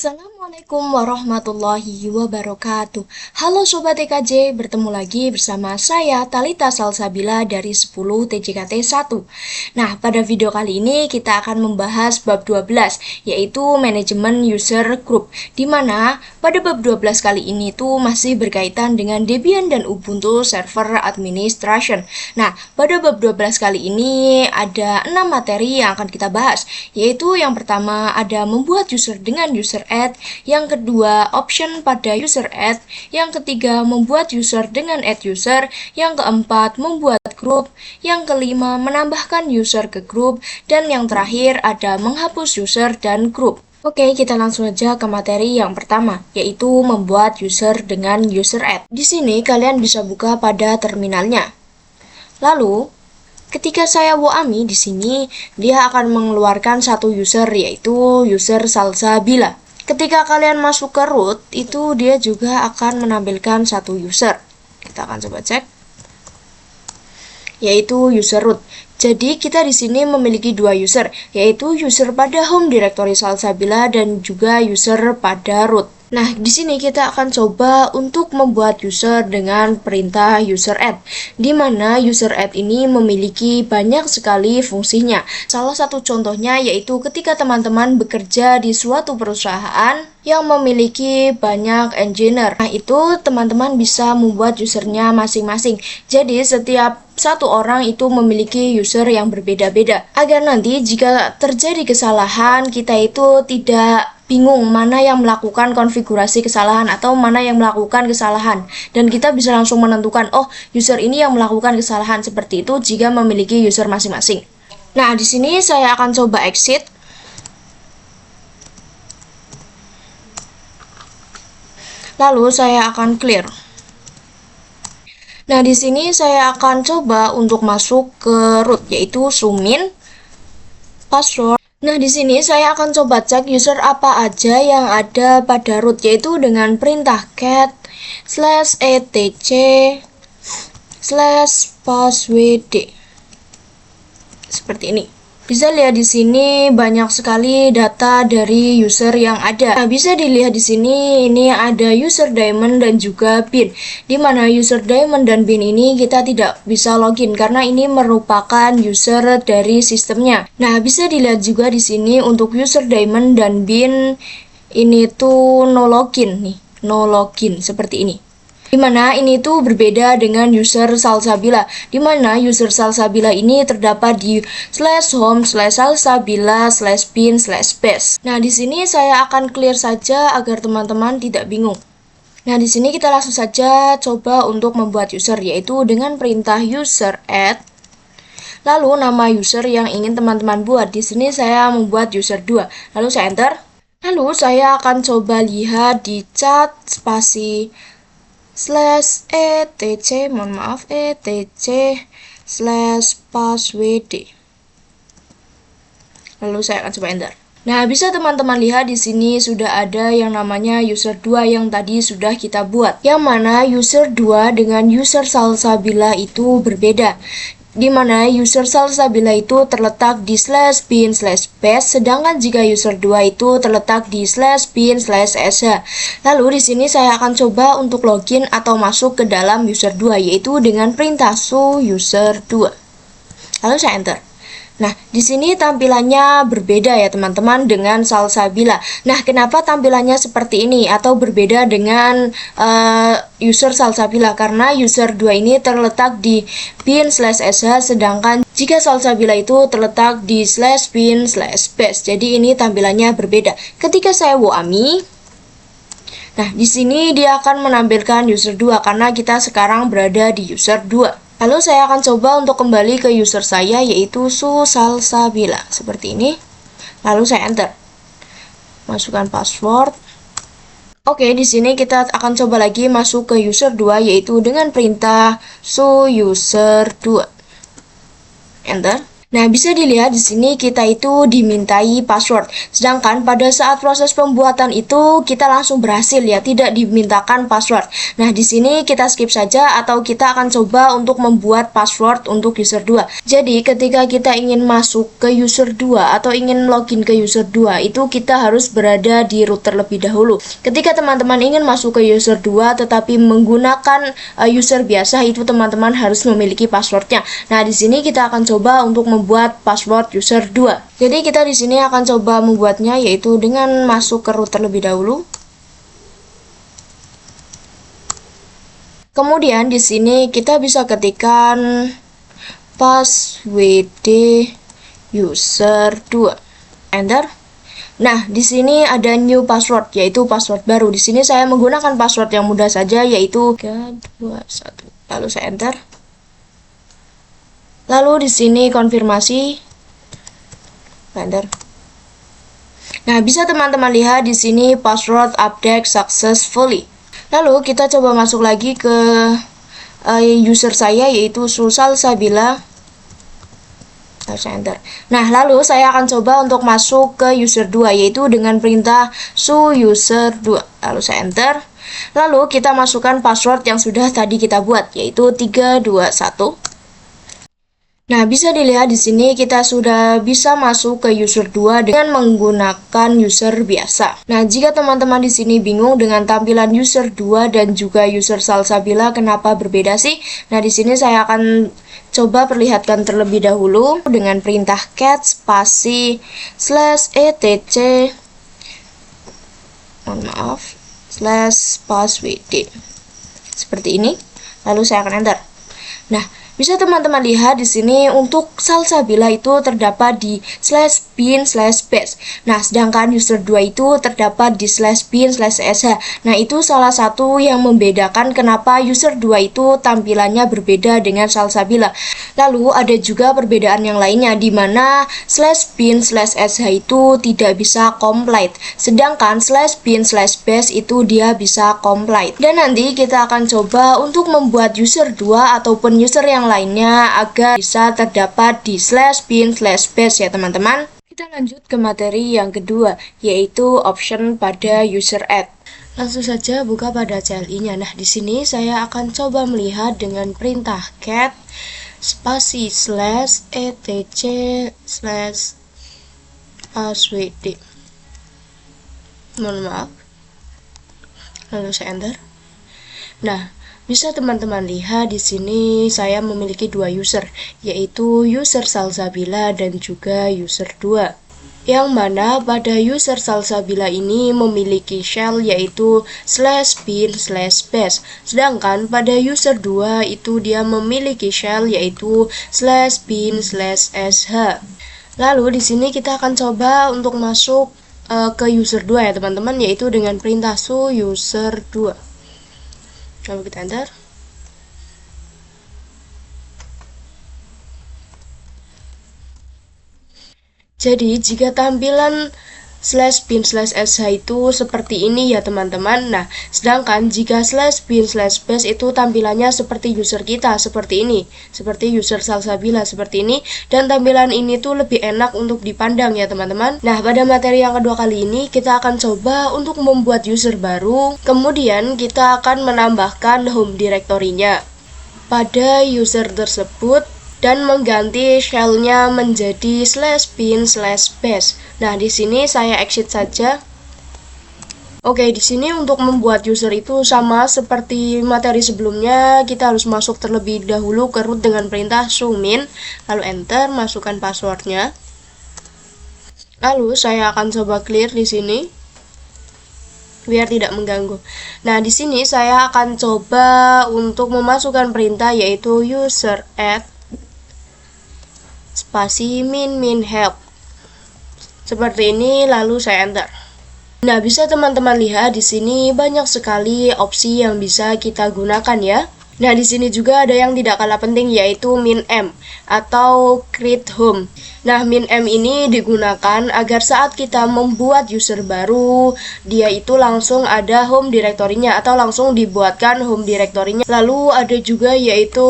Assalamualaikum warahmatullahi wabarakatuh. Halo Sobat TKJ, bertemu lagi bersama saya Talita Salsabila dari 10 TJKT 1. Nah, pada video kali ini kita akan membahas bab 12, yaitu manajemen user group, di mana pada bab 12 kali ini tuh masih berkaitan dengan Debian dan Ubuntu Server Administration. Nah, pada bab 12 kali ini ada 6 materi yang akan kita bahas, yaitu yang pertama ada membuat user dengan user add, yang kedua option pada user add, yang ketiga membuat user dengan add user, yang keempat membuat grup, yang kelima menambahkan user ke grup, dan yang terakhir ada menghapus user dan grup. Oke, kita langsung aja ke materi yang pertama, yaitu membuat user dengan user add. Di sini kalian bisa buka pada terminalnya. Lalu ketika saya WAMI di sini, dia akan mengeluarkan satu user, yaitu user Salsabila. Ketika kalian masuk ke root, itu dia juga akan menampilkan satu user. Kita akan coba cek, yaitu user root. Jadi kita di sini memiliki dua user, yaitu user pada home directory Salsabila dan juga user pada root. Nah, di sini kita akan coba untuk membuat user dengan perintah user add, di mana user add ini memiliki banyak sekali fungsinya. Salah satu contohnya yaitu ketika teman-teman bekerja di suatu perusahaan yang memiliki banyak engineer. Nah, itu teman-teman bisa membuat usernya masing-masing. Jadi setiap satu orang itu memiliki user yang berbeda-beda, agar nanti jika terjadi kesalahan kita itu tidak bingung mana yang melakukan konfigurasi kesalahan atau mana yang melakukan kesalahan, dan kita bisa langsung menentukan, oh, user ini yang melakukan kesalahan, seperti itu jika memiliki user masing-masing. Nah, di sini saya akan coba exit. Lalu saya akan clear. Nah, di sini saya akan coba untuk masuk ke root, yaitu sumin password. Nah, di sini saya akan coba cek user apa aja yang ada pada root, yaitu dengan perintah cat /etc/passwd. Seperti ini. Bisa lihat di sini banyak sekali data dari user yang ada. Nah, bisa dilihat di sini ini ada user daemon dan juga bin. Di mana user daemon dan bin ini kita tidak bisa login karena ini merupakan user dari sistemnya. Nah, bisa dilihat juga di sini untuk user daemon dan bin ini tuh no login nih, no login seperti ini. Dimana ini tuh berbeda dengan user Salsabila, dimana user Salsabila ini terdapat di /home/salsabila/bin/base. Nah, di sini saya akan clear saja agar teman-teman tidak bingung. Nah, di sini kita langsung saja coba untuk membuat user, yaitu dengan perintah user add. Lalu nama user yang ingin teman-teman buat, di sini saya membuat user 2. Lalu saya enter. Lalu saya akan coba lihat di chat spasi /etc/passwd. Lalu saya akan coba enter. Nah, bisa teman-teman lihat di sini sudah ada yang namanya user 2 yang tadi sudah kita buat. Yang mana user 2 dengan user Salsabila itu berbeda. Di mana user Salsabila itu terletak di /bin/base, sedangkan jika user 2 itu terletak di /bin/sh. Lalu di sini saya akan coba untuk login atau masuk ke dalam user 2, yaitu dengan perintah su user 2. Lalu saya enter. Nah, di sini tampilannya berbeda ya teman-teman dengan Salsabila. Nah, kenapa tampilannya seperti ini atau berbeda dengan user Salsabila? Karena user 2 ini terletak di bin/sh, sedangkan jika Salsabila itu terletak di /bin/base. Jadi ini tampilannya berbeda. Ketika saya WAMI, nah, di sini dia akan menampilkan user 2 karena kita sekarang berada di user 2. Lalu saya akan coba untuk kembali ke user saya, yaitu su Salsabila seperti ini. Lalu saya enter. Masukkan password. Oke, di sini kita akan coba lagi masuk ke user 2, yaitu dengan perintah su user 2. Enter. Nah, bisa dilihat di sini kita itu dimintai password. Sedangkan pada saat proses pembuatan itu kita langsung berhasil ya, tidak dimintakan password. Nah, di sini kita skip saja atau kita akan coba untuk membuat password untuk user 2. Jadi, ketika kita ingin masuk ke user 2 atau ingin login ke user 2, itu kita harus berada di root terlebih dahulu. Ketika teman-teman ingin masuk ke user 2 tetapi menggunakan user biasa, itu teman-teman harus memiliki passwordnya. Nah, di sini kita akan coba untuk membuat password user 2. Jadi kita di sini akan coba membuatnya yaitu dengan masuk ke root terlebih dahulu. Kemudian di sini kita bisa ketikkan passwd user 2. Enter. Nah, di sini ada new password yaitu password baru. Di sini saya menggunakan password yang mudah saja yaitu 321. Lalu saya enter. Lalu di sini konfirmasi, enter. Nah, bisa teman-teman lihat di sini password update successfully. Lalu kita coba masuk lagi ke user saya yaitu Susalsabila. Lalu saya enter. Nah, lalu saya akan coba untuk masuk ke user 2 yaitu dengan perintah suuser2. Lalu saya enter. Lalu kita masukkan password yang sudah tadi kita buat yaitu 321. Nah, bisa dilihat di sini kita sudah bisa masuk ke user 2 dengan menggunakan user biasa. Nah, jika teman-teman di sini bingung dengan tampilan user 2 dan juga user Salsabila kenapa berbeda sih? Nah, di sini saya akan coba perlihatkan terlebih dahulu dengan perintah cat spasi /etc /passwd. Seperti ini. Lalu saya akan enter. Nah, bisa teman-teman lihat di sini untuk Salsabila itu terdapat di /bin/base. Nah, sedangkan user 2 itu terdapat di /bin/sh. Nah, itu salah satu yang membedakan kenapa user 2 itu tampilannya berbeda dengan Salsabila. Lalu ada juga perbedaan yang lainnya di mana /bin/sh itu tidak bisa complete, sedangkan /bin/base itu dia bisa complete. Dan nanti kita akan coba untuk membuat user 2 ataupun user yang lainnya agar bisa terdapat di /bin/base ya teman-teman. Kita lanjut ke materi yang kedua yaitu option pada user add. Langsung saja buka pada CLI-nya. Nah, di sini saya akan coba melihat dengan perintah cat spasi /etc/passwd. Mohon maaf. Lalu saya enter. Nah, bisa teman-teman lihat di sini saya memiliki dua user, yaitu user Salsabila dan juga user 2. Yang mana pada user Salsabila ini memiliki shell yaitu /bin/base. Sedangkan pada user 2 itu dia memiliki shell yaitu /bin/sh. Lalu di sini kita akan coba untuk masuk ke user 2 ya teman-teman, yaitu dengan perintah suuser2. Lalu kita enter. Jadi jika tampilan /bin/sh itu seperti ini ya teman-teman. Nah, sedangkan jika /bin/base itu tampilannya seperti user kita, seperti ini, seperti user Salsabila seperti ini, dan tampilan ini tuh lebih enak untuk dipandang ya teman-teman. Nah, pada materi yang kedua kali ini kita akan coba untuk membuat user baru, kemudian kita akan menambahkan home directory-nya pada user tersebut dan mengganti shell-nya menjadi /bin/base. Nah, di sini saya exit saja. Oke, di sini untuk membuat user itu sama seperti materi sebelumnya, kita harus masuk terlebih dahulu ke root dengan perintah sumin, lalu enter, masukkan passwordnya. Lalu saya akan coba clear di sini biar tidak mengganggu. Nah, di sini saya akan coba untuk memasukkan perintah yaitu user add spasi min help seperti ini, lalu saya enter. Nah, bisa teman-teman lihat di sini banyak sekali opsi yang bisa kita gunakan ya. Nah, di sini juga ada yang tidak kalah penting yaitu min-m atau create home. Nah, min-m ini digunakan agar saat kita membuat user baru, dia itu langsung ada home directory-nya atau langsung dibuatkan home directory-nya. Lalu ada juga yaitu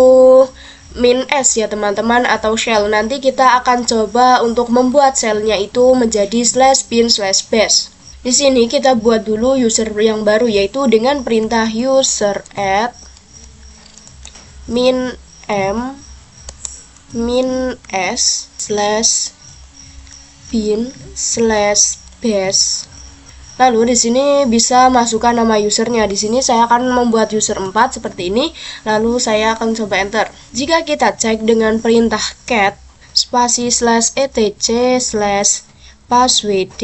min s ya teman-teman, atau shell. Nanti kita akan coba untuk membuat shellnya itu menjadi /bin/bash. Di sini kita buat dulu user yang baru, yaitu dengan perintah user add min m min s /bin/bash. Lalu di sini bisa masukkan nama usernya. Di sini saya akan membuat user 4 seperti ini. Lalu saya akan coba enter. Jika kita cek dengan perintah cat spasi /etc/passwd,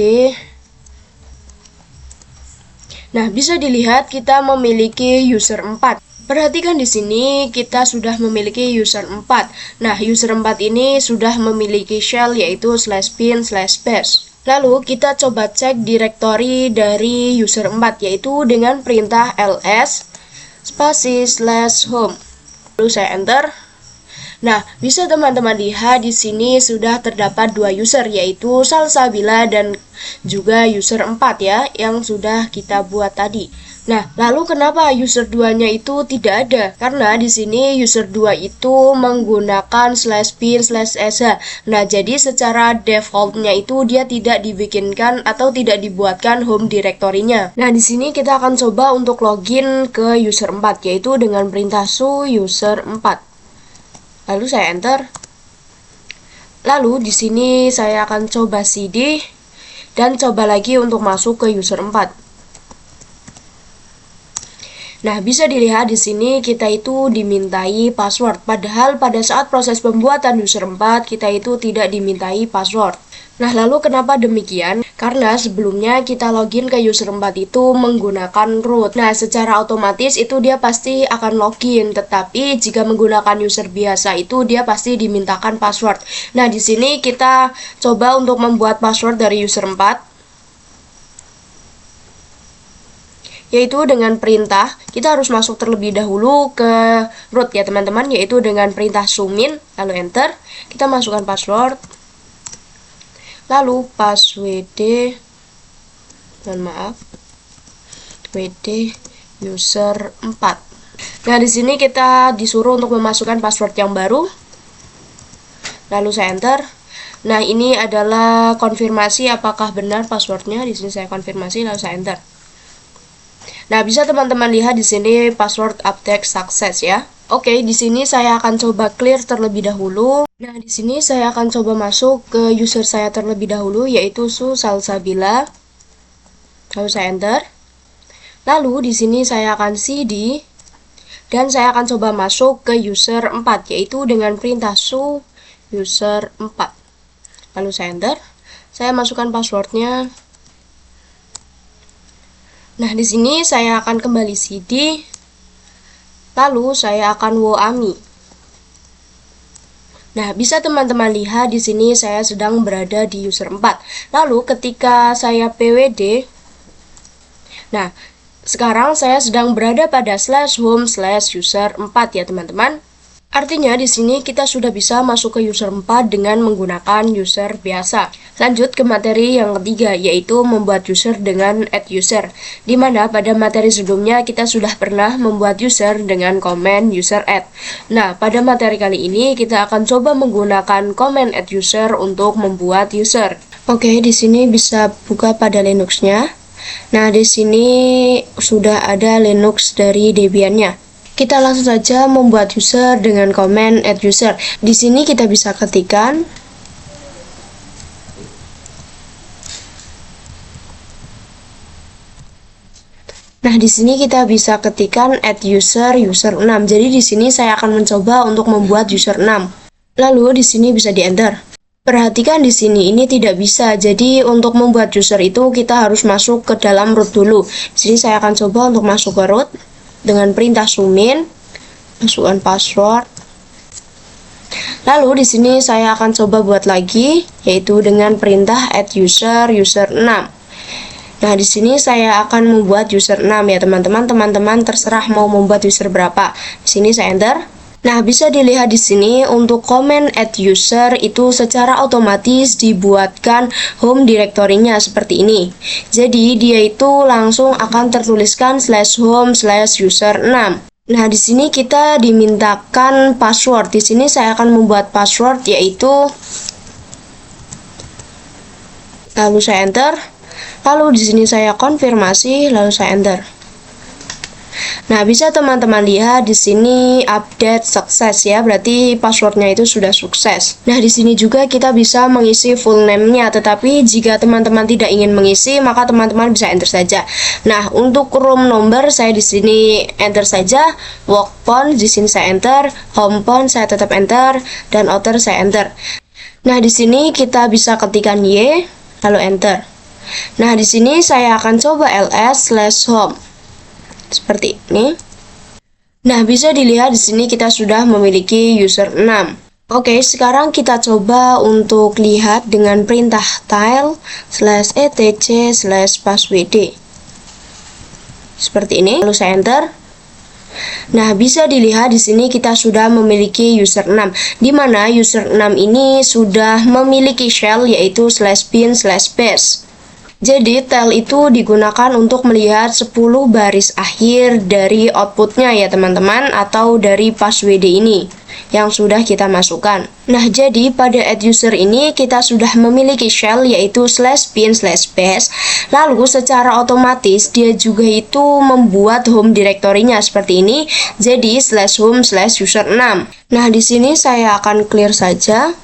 nah bisa dilihat kita memiliki user 4. Perhatikan di sini kita sudah memiliki user 4. Nah, user 4 ini sudah memiliki shell yaitu /bin/bash. Lalu kita coba cek direktori dari user 4 yaitu dengan perintah ls spasi /home. Lalu saya enter. Nah, bisa teman-teman lihat di sini sudah terdapat dua user yaitu Salsabila dan juga user 4 ya yang sudah kita buat tadi. Nah, lalu kenapa user 2-nya itu tidak ada? Karena di sini user 2 itu menggunakan /bin/sh. Nah, jadi secara defaultnya itu dia tidak dibikinkan atau tidak dibuatkan home directory-nya. Nah, di sini kita akan coba untuk login ke user 4 yaitu dengan perintah su user 4. Lalu saya enter. Lalu di sini saya akan coba cd dan coba lagi untuk masuk ke user 4. Nah, bisa dilihat di sini kita itu dimintai password, padahal pada saat proses pembuatan user 4 kita itu tidak dimintai password. Nah, lalu kenapa demikian? Karena sebelumnya kita login ke user 4 itu menggunakan root. Nah, secara otomatis itu dia pasti akan login, tetapi jika menggunakan user biasa itu dia pasti dimintakan password. Nah, di sini kita coba untuk membuat password dari user 4. Yaitu dengan perintah, kita harus masuk terlebih dahulu ke root ya teman-teman, yaitu dengan perintah sumin, lalu enter, kita masukkan password, lalu passwd, wd user 4. Nah, di sini kita disuruh untuk memasukkan password yang baru, lalu saya enter. Nah, ini adalah konfirmasi apakah benar passwordnya. Di sini saya konfirmasi, lalu saya enter. Nah, bisa teman-teman lihat di sini password update sukses ya. Oke, di sini saya akan coba clear terlebih dahulu. Nah, di sini saya akan coba masuk ke user saya terlebih dahulu yaitu su salsabila. Lalu saya enter. Lalu di sini saya akan cd dan saya akan coba masuk ke user 4 yaitu dengan perintah su user 4. Lalu saya enter. Saya masukkan passwordnya. Nah, di sini saya akan kembali cd, lalu saya akan woami. Nah, bisa teman-teman lihat di sini saya sedang berada di user 4. Lalu ketika saya pwd, nah, sekarang saya sedang berada pada /home/user 4 ya teman-teman. Artinya di sini kita sudah bisa masuk ke user 4 dengan menggunakan user biasa. Lanjut ke materi yang ketiga, yaitu membuat user dengan add user. Dimana pada materi sebelumnya kita sudah pernah membuat user dengan command user add. Nah, pada materi kali ini kita akan coba menggunakan command add user untuk membuat user. Oke, di sini bisa buka pada Linux-nya. Nah, di sini sudah ada Linux dari Debian-nya. Kita langsung saja membuat user dengan command add user. Di sini kita bisa ketikkan Nah, di sini kita bisa ketikkan add user 6. Jadi di sini saya akan mencoba untuk membuat user 6. Lalu di sini bisa di enter. Perhatikan di sini ini tidak bisa. Jadi untuk membuat user itu kita harus masuk ke dalam root dulu. Di sini saya akan coba untuk masuk ke root dengan perintah sumin, masukkan password. Lalu di sini saya akan coba buat lagi yaitu dengan perintah add user 6. Nah, di sini saya akan membuat user 6 ya teman-teman. Teman-teman terserah mau membuat user berapa. Di sini saya enter. Nah, bisa dilihat di sini untuk command add user itu secara otomatis dibuatkan home directory-nya seperti ini. Jadi dia itu langsung akan tertuliskan /home/user 6. Nah, di sini kita dimintakan password. Di sini saya akan membuat password, yaitu lalu saya enter. Lalu di sini saya konfirmasi, lalu saya enter. Nah, bisa teman-teman lihat di sini update sukses ya, berarti passwordnya itu sudah sukses. Nah, di sini juga kita bisa mengisi full name-nya, tetapi jika teman-teman tidak ingin mengisi, maka teman-teman bisa enter saja. Nah, untuk room number saya di sini enter saja, work phone di sini saya enter, home phone saya tetap enter, dan outer saya enter. Nah, di sini kita bisa ketikkan Y, lalu enter. Nah, di sini saya akan coba ls/home. Seperti ini. Nah, bisa dilihat di sini kita sudah memiliki user 6. Oke, sekarang kita coba untuk lihat dengan perintah tile/etc/passwd. Seperti ini. Lalu saya enter. Nah, bisa dilihat di sini kita sudah memiliki user 6, di mana user 6 ini sudah memiliki shell yaitu /bin/bash. Jadi tel itu digunakan untuk melihat 10 baris akhir dari outputnya ya teman-teman, atau dari passwd ini yang sudah kita masukkan. Nah, jadi pada add user ini kita sudah memiliki shell yaitu /bin/bash. Lalu secara otomatis dia juga itu membuat home directory-nya seperti ini. Jadi /home/user6. Nah, di sini saya akan clear saja.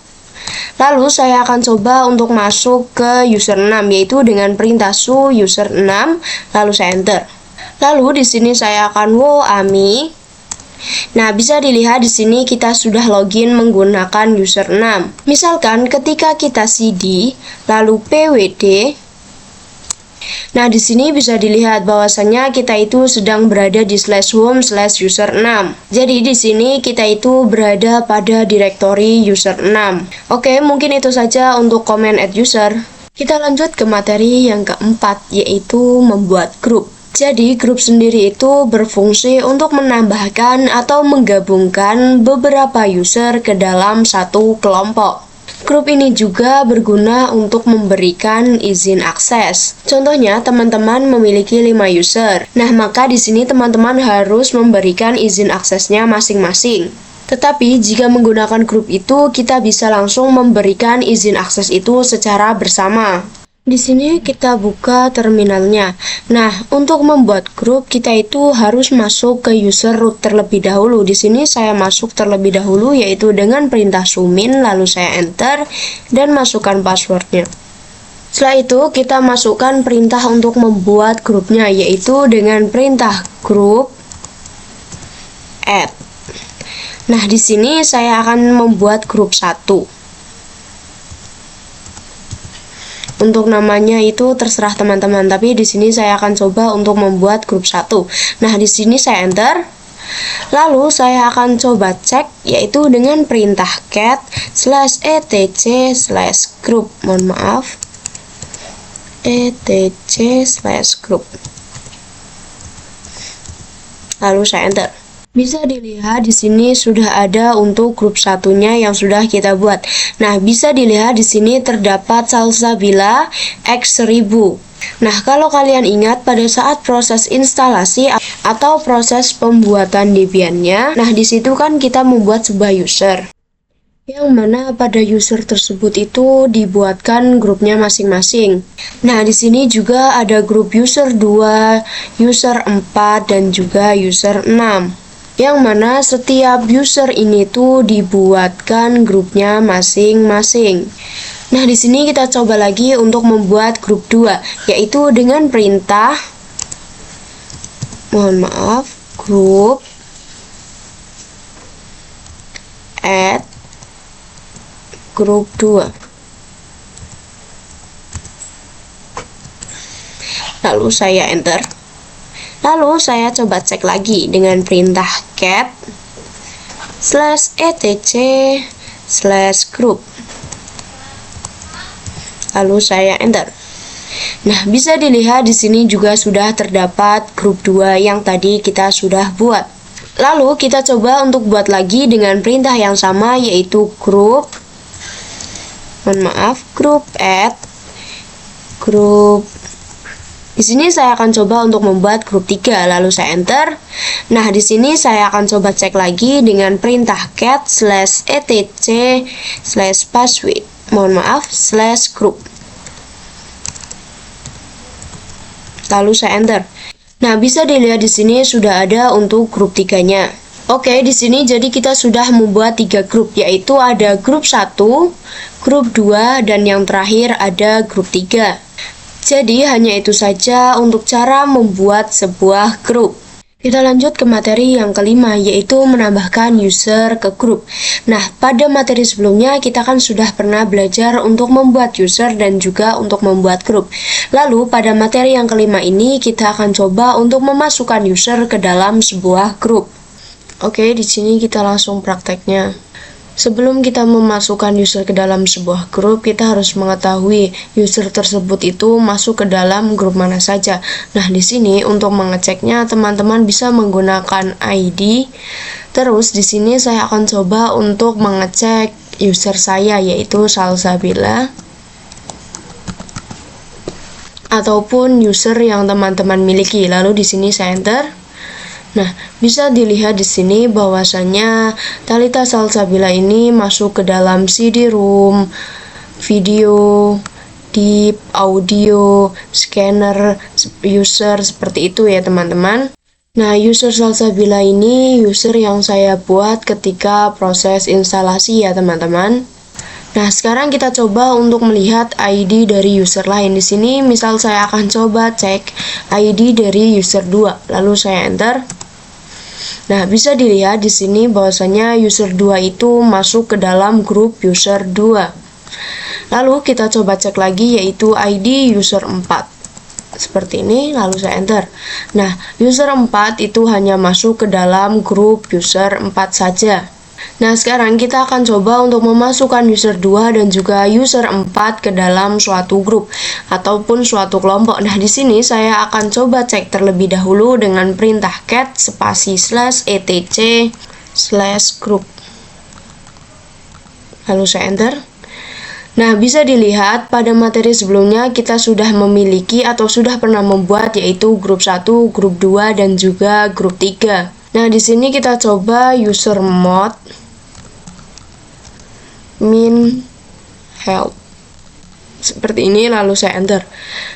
Lalu saya akan coba untuk masuk ke user 6, yaitu dengan perintah su user 6, lalu saya enter. Lalu di sini saya akan wo ami. Nah, bisa dilihat di sini kita sudah login menggunakan user 6. Misalkan ketika kita cd lalu pwd. Nah, di sini bisa dilihat bahwasannya kita itu sedang berada di /home/user6. Jadi di sini kita itu berada pada direktori user 6. Oke, mungkin itu saja untuk komen add user. Kita lanjut ke materi yang keempat, yaitu membuat grup. Jadi grup sendiri itu berfungsi untuk menambahkan atau menggabungkan beberapa user ke dalam satu kelompok. Grup ini juga berguna untuk memberikan izin akses. Contohnya, teman-teman memiliki 5 user. Nah, maka di sini teman-teman harus memberikan izin aksesnya masing-masing. Tetapi jika menggunakan grup itu, kita bisa langsung memberikan izin akses itu secara bersama. Di sini kita buka terminalnya. Nah, untuk membuat grup kita itu harus masuk ke user root terlebih dahulu. Di sini saya masuk terlebih dahulu yaitu dengan perintah sumin, lalu saya enter dan masukkan passwordnya. Setelah itu kita masukkan perintah untuk membuat grupnya, yaitu dengan perintah group add. Nah, di sini saya akan membuat grup 1. Untuk namanya itu terserah teman-teman, tapi di sini saya akan coba untuk membuat grup 1. Nah, di sini saya enter. Lalu saya akan coba cek yaitu dengan perintah cat /etc/group. Mohon maaf. etc/group. Lalu saya enter. Bisa dilihat di sini sudah ada untuk grup satunya yang sudah kita buat. Nah, bisa dilihat di sini terdapat salsabila x1000. Nah, kalau kalian ingat pada saat proses instalasi atau proses pembuatan Debian-nya, nah di situ kan kita membuat sebuah user. Yang mana pada user tersebut itu dibuatkan grupnya masing-masing. Nah, di sini juga ada grup user 2, user 4 dan juga user 6. Yang mana setiap user ini tuh dibuatkan grupnya masing-masing. Nah, di sini kita coba lagi untuk membuat grup 2, yaitu dengan perintah group add grup 2. Lalu saya enter. Lalu saya coba cek lagi dengan perintah cat /etc/group. Lalu saya enter. Nah, bisa dilihat di sini juga sudah terdapat grup 2 yang tadi kita sudah buat. Lalu kita coba untuk buat lagi dengan perintah yang sama, yaitu group add group Di sini saya akan coba untuk membuat grup 3, lalu saya enter. Nah, di sini saya akan coba cek lagi dengan perintah cat /etc/password. /group. Lalu saya enter. Nah, bisa dilihat di sini sudah ada untuk grup 3-nya. Oke, di sini jadi kita sudah membuat 3 grup, yaitu ada grup 1, grup 2, dan yang terakhir ada grup 3. Jadi hanya itu saja untuk cara membuat sebuah grup. Kita lanjut ke materi yang kelima, yaitu menambahkan user ke grup. Nah, pada materi sebelumnya kita kan sudah pernah belajar untuk membuat user dan juga untuk membuat grup. Lalu pada materi yang kelima ini kita akan coba untuk memasukkan user ke dalam sebuah grup. Oke, di sini kita langsung prakteknya. Sebelum kita memasukkan user ke dalam sebuah grup, kita harus mengetahui user tersebut itu masuk ke dalam grup mana saja. Nah, di sini untuk mengeceknya, teman-teman bisa menggunakan ID. Terus di sini saya akan coba untuk mengecek user saya, yaitu Salsabila, ataupun user yang teman-teman miliki. Lalu di sini saya enter. Nah, bisa dilihat di sini bahwasannya Thalita Salsabila ini masuk ke dalam CD-ROM, video, deep, audio, scanner, user, seperti itu ya teman-teman. Nah, user Salsabila ini user yang saya buat ketika proses instalasi ya teman-teman. Nah, sekarang kita coba untuk melihat ID dari user lain. Di sini misal saya akan coba cek ID dari user 2, lalu saya enter. Nah, bisa dilihat di sini bahwasanya user 2 itu masuk ke dalam grup user 2. Lalu kita coba cek lagi, yaitu ID user 4. Seperti ini, lalu saya enter. Nah, user 4 itu hanya masuk ke dalam grup user 4 saja. Nah, sekarang kita akan coba untuk memasukkan user 2 dan juga user 4 ke dalam suatu grup ataupun suatu kelompok. Nah, di sini saya akan coba cek terlebih dahulu dengan perintah cat /etc/group. Lalu saya enter. Nah, bisa dilihat pada materi sebelumnya kita sudah memiliki atau sudah pernah membuat, yaitu grup 1, grup 2, dan juga grup 3. Nah, di sini kita coba user mod min help. Seperti ini, lalu saya enter.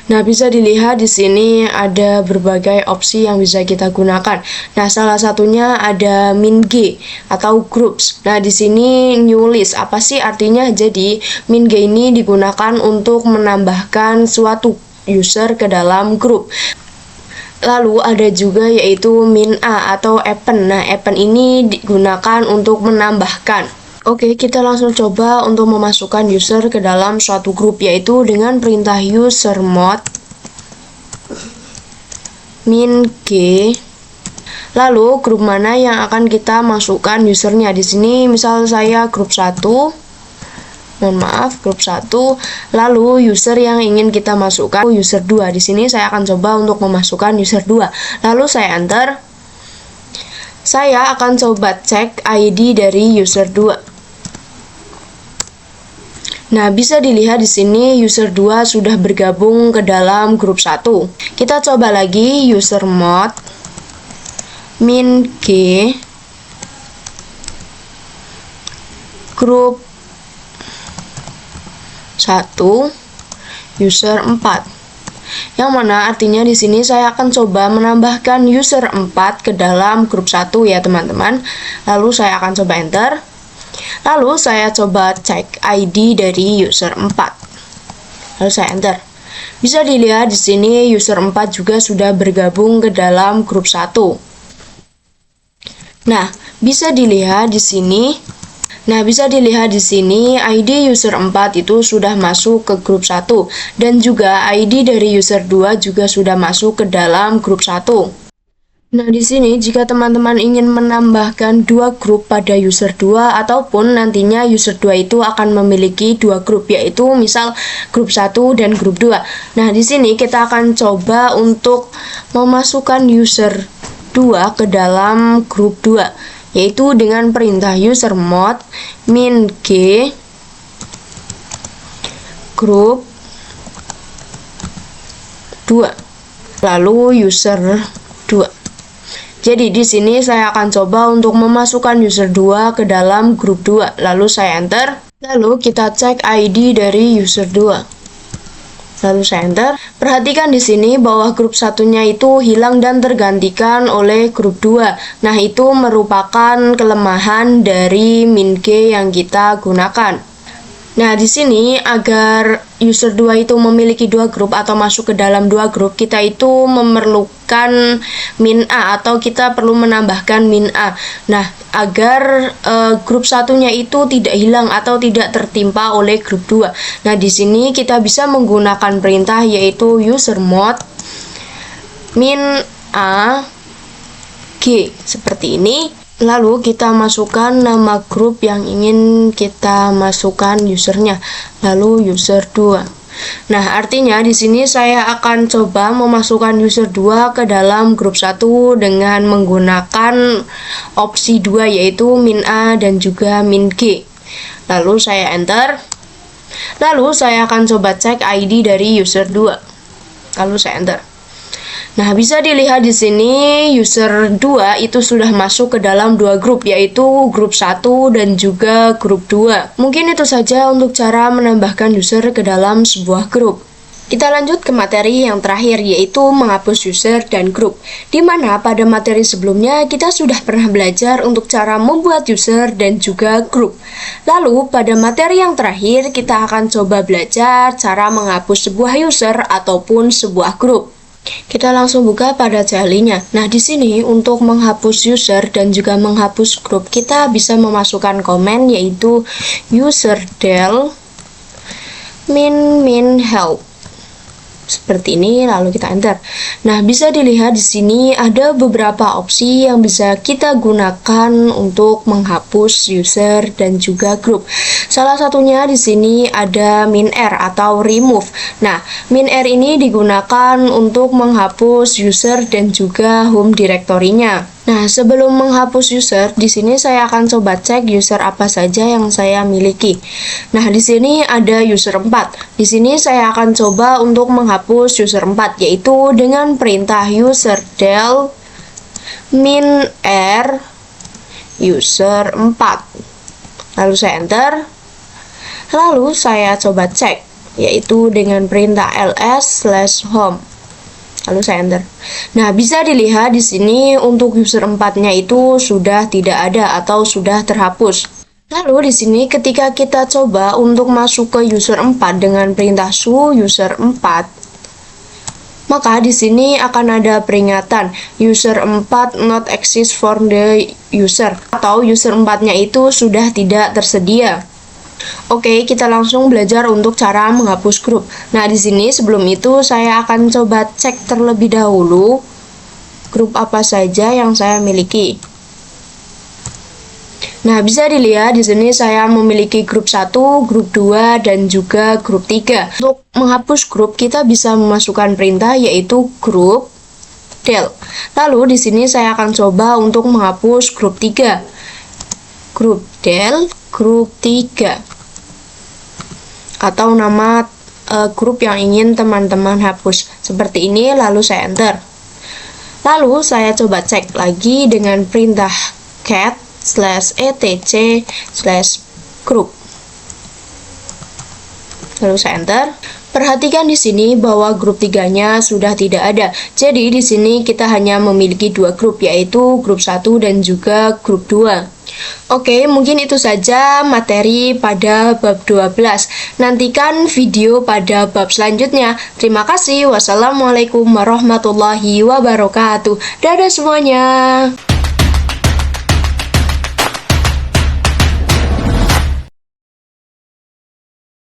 Nah, bisa dilihat di sini ada berbagai opsi yang bisa kita gunakan. Nah, salah satunya ada min g atau groups. Nah, di sini new list. Apa sih artinya? Jadi, min g ini digunakan untuk menambahkan suatu user ke dalam grup. Lalu ada juga yaitu min a atau append. Nah, append ini digunakan untuk menambahkan. Oke, kita langsung coba untuk memasukkan user ke dalam suatu grup, yaitu dengan perintah user mod min g. Lalu grup mana yang akan kita masukkan usernya? Di sini misal saya grup 1. Grup 1. Lalu user yang ingin kita masukkan user 2. Di sini saya akan coba untuk memasukkan user 2. Lalu saya enter. Saya akan coba cek ID dari user 2. Nah, bisa dilihat di sini user 2 sudah bergabung ke dalam grup 1. Kita coba lagi user mod min g grup 1 user 4. Yang mana artinya di sini saya akan coba menambahkan user 4 ke dalam grup 1 ya teman-teman. Lalu saya akan coba enter. Lalu saya coba cek ID dari user 4. Lalu saya enter. Bisa dilihat di sini user 4 juga sudah bergabung ke dalam grup 1. Nah, bisa dilihat di sini ID user 4 itu sudah masuk ke grup 1 dan juga ID dari user 2 juga sudah masuk ke dalam grup 1. Nah, di sini jika teman-teman ingin menambahkan 2 grup pada user 2 ataupun nantinya user 2 itu akan memiliki 2 grup, yaitu misal grup 1 dan grup 2. Nah, di sini kita akan coba untuk memasukkan user 2 ke dalam grup 2, yaitu dengan perintah user mod min g grup 2. lalu user 2. Jadi di sini saya akan coba untuk memasukkan user 2 ke dalam grup 2. Lalu saya enter. Lalu kita cek ID dari user 2. Lalu saya enter. Perhatikan di sini bahwa grup satunya itu hilang dan tergantikan oleh grup 2. Nah, itu merupakan kelemahan dari min-g yang kita gunakan. Nah, di sini agar user 2 itu memiliki dua grup atau masuk ke dalam dua grup, kita itu memerlukan min A atau kita perlu menambahkan min A. Nah, agar grup satunya itu tidak hilang atau tidak tertimpa oleh grup 2. Nah, di sini kita bisa menggunakan perintah yaitu usermod min A G seperti ini. Lalu kita masukkan nama grup yang ingin kita masukkan usernya, lalu user 2. Nah, artinya di sini saya akan coba memasukkan user 2 ke dalam grup 1 dengan menggunakan opsi 2 yaitu min A dan juga min G. Lalu saya enter. Lalu saya akan coba cek ID dari user 2. Lalu saya enter. Nah, bisa dilihat di sini user 2 itu sudah masuk ke dalam dua grup yaitu grup 1 dan juga grup 2. Mungkin itu saja untuk cara menambahkan user ke dalam sebuah grup. Kita lanjut ke materi yang terakhir yaitu menghapus user dan grup. Dimana pada materi sebelumnya kita sudah pernah belajar untuk cara membuat user dan juga grup. Lalu pada materi yang terakhir kita akan coba belajar cara menghapus sebuah user ataupun sebuah grup. Kita langsung buka pada CLI-nya. Nah, di sini untuk menghapus user dan juga menghapus grup, kita bisa memasukkan komen yaitu userdel min help. Seperti ini, lalu kita enter. Nah, bisa dilihat di sini ada beberapa opsi yang bisa kita gunakan untuk menghapus user dan juga grup. Salah satunya di sini ada min-r atau remove. Nah, min-r ini digunakan untuk menghapus user dan juga home directory-nya. Nah, sebelum menghapus user, di sini saya akan coba cek user apa saja yang saya miliki. Nah, di sini ada user 4. Di sini saya akan coba untuk menghapus user 4 yaitu dengan perintah userdel min-r user 4. Lalu saya enter. Lalu saya coba cek yaitu dengan perintah ls/home. Lalu saya enter. Nah, bisa dilihat di sini untuk user 4-nya itu sudah tidak ada atau sudah terhapus. Lalu di sini ketika kita coba untuk masuk ke user 4 dengan perintah su user 4, maka di sini akan ada peringatan user 4 not exist for the user atau user 4-nya itu sudah tidak tersedia. Oke, kita langsung belajar untuk cara menghapus grup. Nah, di sini sebelum itu saya akan coba cek terlebih dahulu grup apa saja yang saya miliki. Nah, bisa dilihat di sini saya memiliki grup 1, grup 2, dan juga grup 3. Untuk menghapus grup, kita bisa memasukkan perintah yaitu grup del. Lalu di sini saya akan coba untuk menghapus grup 3. Grup del, grup 3. Atau nama grup yang ingin teman-teman hapus. Seperti ini, lalu saya enter. Lalu saya coba cek lagi dengan perintah cat/etc/group. Lalu saya enter. Perhatikan di sini bahwa grup 3-nya sudah tidak ada. Jadi di sini kita hanya memiliki dua grup yaitu grup 1 dan juga grup 2. Oke, mungkin itu saja materi pada bab 12. Nantikan video pada bab selanjutnya. Terima kasih. Wassalamualaikum warahmatullahi wabarakatuh. Dadah semuanya.